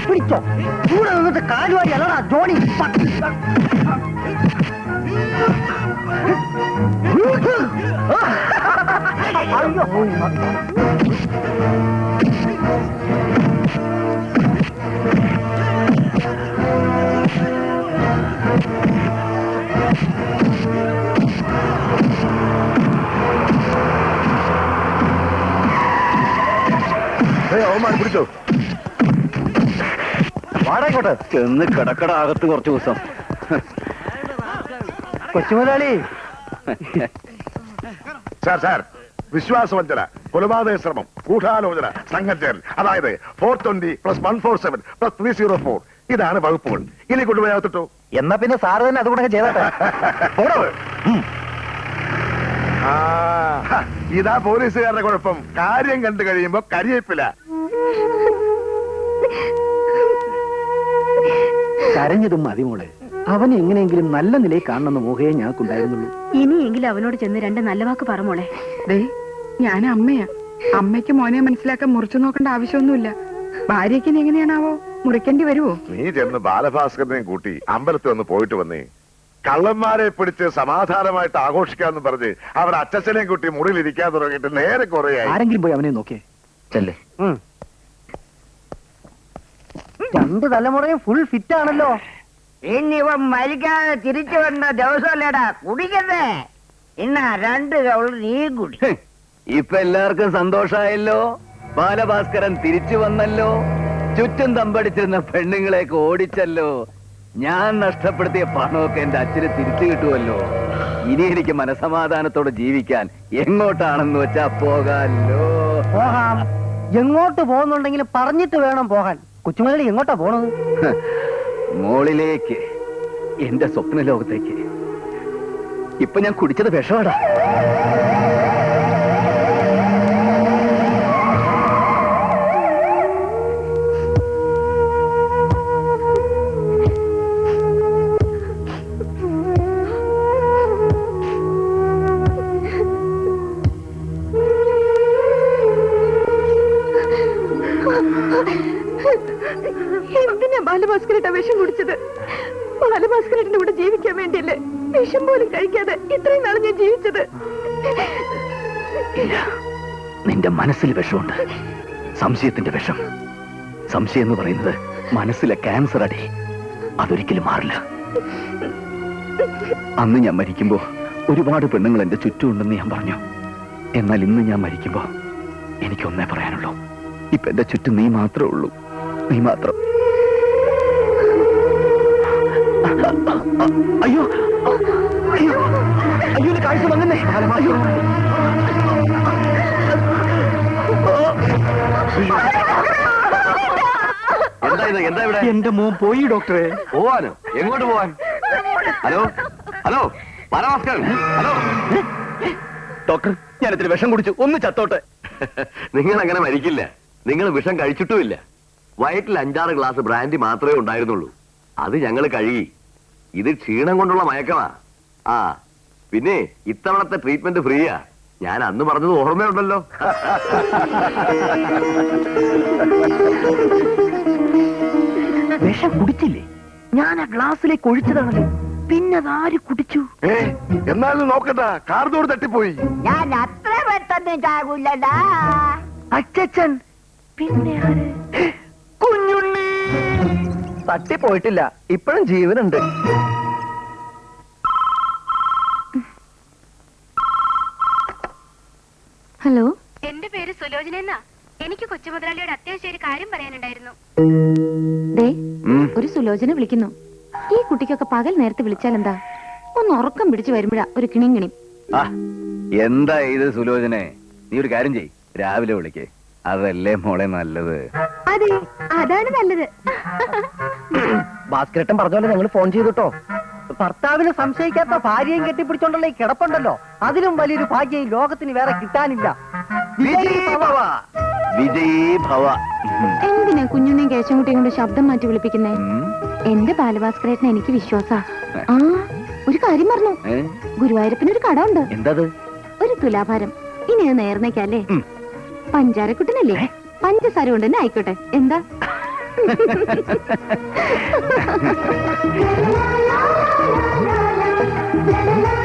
പിടിച്ചോ കൂടെ നിന്നിട്ട് കാലുവാരി അല്ലടാ ജോണി. അവന്മാർ പിടിച്ചോ. വാടായിക്കോട്ടെ. ചെന്ന് കിടക്കട അകത്ത് കുറച്ചു ദിവസം. കൊച്ചുമുതലാളി. സാർ വിശ്വാസവഞ്ചന, കൊലപാതക ശ്രമം, ഗൂഢാലോചന, സംഘചേരൽ, അതായത് 420 + 147 + 304 ഇതാണ് വകുപ്പുകൾ. ഇനി കൊണ്ടുപോയാത്തിട്ടോ. എന്നാ പിന്നെ സാറ് തന്നെ അതുകൂടെ ചെയ്തട്ടെ. ഇതാ പോലീസുകാരുടെ കുഴപ്പം. കാര്യം കണ്ടു കഴിയുമ്പോ കരിയേപ്പില്ല. കരഞ്ഞതും മതി മോളെ. അവനെ എങ്ങനെയെങ്കിലും നല്ല നിലയിൽ കാണണമെന്ന് മോഹയെ ഞങ്ങൾക്കുണ്ടായിരുന്നുള്ളൂ. ഇനിയെങ്കിലും അവനോട് ചെന്ന് 2 നല്ല വാക്ക് പറ മോളെ. ഞാൻ അമ്മയാ. അമ്മയ്ക്ക് മോനെ മനസ്സിലാക്കാൻ മുറിച്ചു നോക്കേണ്ട ആവശ്യമൊന്നുമില്ല. ഭാര്യയ്ക്ക് എങ്ങനെയാണാവോ മുറിക്കേണ്ടി വരുവോ? നീ ചെന്ന് ബാലഭാസ്കരനെയും കൂട്ടി അമ്പലത്തിൽ ഒന്ന് പോയിട്ട് വന്നേ. കള്ളന്മാരെ പിടിച്ച് സമാധാനമായിട്ട് ആഘോഷിക്കാന്ന് പറഞ്ഞ് അവർ അച്ഛനെയും കൂട്ടി മുറിയിലിരിക്കാൻ തുടങ്ങിയിട്ട് നേരെ കുറയായി. ആരെങ്കിലും പോയി അവനെ നോക്കിയേ. ചെല്ലേ. 2 തലമുറയും ഫുൾ ഫിറ്റ് ആണല്ലോ. ഇന്നിവൻ മരിക്കാതെ തിരിച്ചു വന്ന ദിവസമല്ലേടാ കുടിക്കണ്ടേ? ഇന്നാ 2 കവള് നീ കുടി. ഇപ്പൊ എല്ലാവർക്കും സന്തോഷായല്ലോ. ബാലഭാസ്കരൻ തിരിച്ചു വന്നല്ലോ. ചുറ്റും തമ്പടിച്ചിരുന്ന പെണ്ണുങ്ങളെയൊക്കെ ഓടിച്ചല്ലോ. ഞാൻ നഷ്ടപ്പെടുത്തിയ പണമൊക്കെ എന്റെ അച്ഛന് തിരിച്ചു കിട്ടുമല്ലോ. ഇനി എനിക്ക് മനസമാധാനത്തോടെ ജീവിക്കാൻ എങ്ങോട്ടാണെന്ന് വെച്ചാ പോകാല്ലോ. പോകാം. എങ്ങോട്ട് പോകുന്നുണ്ടെങ്കിലും പറഞ്ഞിട്ട് വേണം പോകാൻ. കൊച്ചുമുതലാളി എങ്ങോട്ടാ പോണത്? മോളിലേക്ക്, എന്റെ സ്വപ്ന ലോകത്തേക്ക്. ഇപ്പൊ ഞാൻ കുടിച്ചത് വിഷമാടാ. എന്തിനാ ബാലഭാസ്കരേട്ട വിഷം കുടിച്ചത്? ബാലഭാസ്കരേട്ടന്റെ കൂടെ ജീവിക്കാൻ വേണ്ടിയല്ലേ വിഷം പോലും കഴിക്കാതെ ഇത്രയും നാൾ ഞാൻ ജീവിച്ചത്? ഇല്ല, നിന്റെ മനസ്സിൽ വിഷമുണ്ട്. സംശയത്തിന്റെ വിഷം. സംശയം എന്ന് പറയുന്നത് മനസ്സിലെ ക്യാൻസർ അടി. അതൊരിക്കലും മാറില്ല. അന്ന് ഞാൻ മരിക്കുമ്പോ ഒരുപാട് പെണ്ണുങ്ങൾ എന്റെ ചുറ്റുമുണ്ടെന്ന് ഞാൻ പറഞ്ഞു. എന്നാൽ ഇന്ന് ഞാൻ മരിക്കുമ്പോ എനിക്കൊന്നേ പറയാനുള്ളൂ. ഇപ്പൊ എന്റെ ചുറ്റും നീ മാത്രമേ ഉള്ളൂ. നീ മാത്രം. അയ്യോ അയ്യോ അയ്യോ, കാഴ്ച വന്നേ. അയ്യോ, എന്താ ഇവിടെ? എന്റെ മോൻ പോയി ഡോക്ടറെ. പോവാനോ? എങ്ങോട്ട് പോവാൻ? Hello hello Balabhaskaran, hello doctor, ഞാൻ ഇത്തിരി വിഷം കുടിച്ചു. ഒന്ന് ചത്തോട്ടെ. നിങ്ങൾ അങ്ങനെ മരിക്കില്ല. നിങ്ങൾ വിഷം കഴിച്ചിട്ടുമില്ല. വയറ്റിൽ 5-6 ഗ്ലാസ് ബ്രാൻഡി മാത്രമേ ഉണ്ടായിരുന്നുള്ളൂ. അത് ഞങ്ങൾ കഴുകി. ഇത് ക്ഷീണം കൊണ്ടുള്ള മയക്കമാ. ആ പിന്നെ ഇത്തവണത്തെ ട്രീറ്റ്മെന്റ് ഫ്രീയാ. ഞാൻ അന്ന് പറഞ്ഞത് ഓർമ്മയുണ്ടല്ലോ. വിഷം കുടിച്ചില്ലേ? ഞാൻ ആ ഗ്ലാസ്സിലേക്ക് ഒഴിച്ചതാണല്ലോ. പിന്നെ അതാര് കുടിച്ചു? എന്നാലും നോക്കണ്ട, കാർദോട് തട്ടിപ്പോയി. ഞാൻ അത്ര പെട്ടെന്ന് ചാകൂലടാ. അച്ഛൻ. പിന്നെ ആര്? കുഞ്ഞുണ്ണി. തട്ടിപ്പോയിട്ടില്ല, ഇപ്പോഴും ജീവനുണ്ട്. ഹലോ, എന്റെ പേര് സുലോചന എന്നാ. എനിക്ക് കൊച്ചുമുതലാളിയോട് അത്യാവശ്യം ഒരു കാര്യം പറയാനുണ്ടായിരുന്നു. ഒരു സുലോചന വിളിക്കുന്നു. ഈ കുട്ടിക്കൊക്കെ പകൽ നേരത്തെ വിളിച്ചാൽ എന്താ? ഒന്ന് ഉറക്കം പിടിച്ചു വരുമ്പോഴാ ഒരു കിണിങ്ങിണി. എന്താ ഇത് സുലോചനെ? നീ ഒരു കാര്യം ചെയ്, രാവിലെ വിളിക്കേ. അതല്ലേ മോളെ നല്ലത്. അതെ, അതാണ് നല്ലത്. ഭാസ്കരേട്ടൻ പറഞ്ഞ പോലെ ഞങ്ങൾ ഫോൺ ചെയ്തിട്ടോ. ഭർത്താവിന് സംശയിക്കാത്ത ഭാര്യയും കെട്ടിപ്പിടിച്ചോണ്ടല്ലോ ഈ കിടപ്പുണ്ടല്ലോ, അതിലും വലിയൊരു ഭാഗ്യം ഈ ലോകത്തിന് വേറെ കിട്ടാനില്ല. വിജയീ ഭവ, വിജയീ ഭവ. എന്തിനാ കുഞ്ഞുണ്ണിയും കേശവൻകുട്ടിയും കൊണ്ട് ശബ്ദം മാറ്റി വിളിപ്പിക്കുന്നേ? എന്റെ ബാലഭാസ്കരേട്ടന് എനിക്ക് വിശ്വാസാ. ആ ഒരു കാര്യം പറഞ്ഞു, ഗുരുവായൂരപ്പന് ഒരു കട ഉണ്ട്. എന്തത്? ഒരു തുലാഭാരം. ഇനി അത് നേർന്നേക്കല്ലേ? പഞ്ചാരക്കുട്ടനല്ലേ, പഞ്ചസാര കൊണ്ട് തന്നെ ആയിക്കോട്ടെ. എന്താ? la la la la la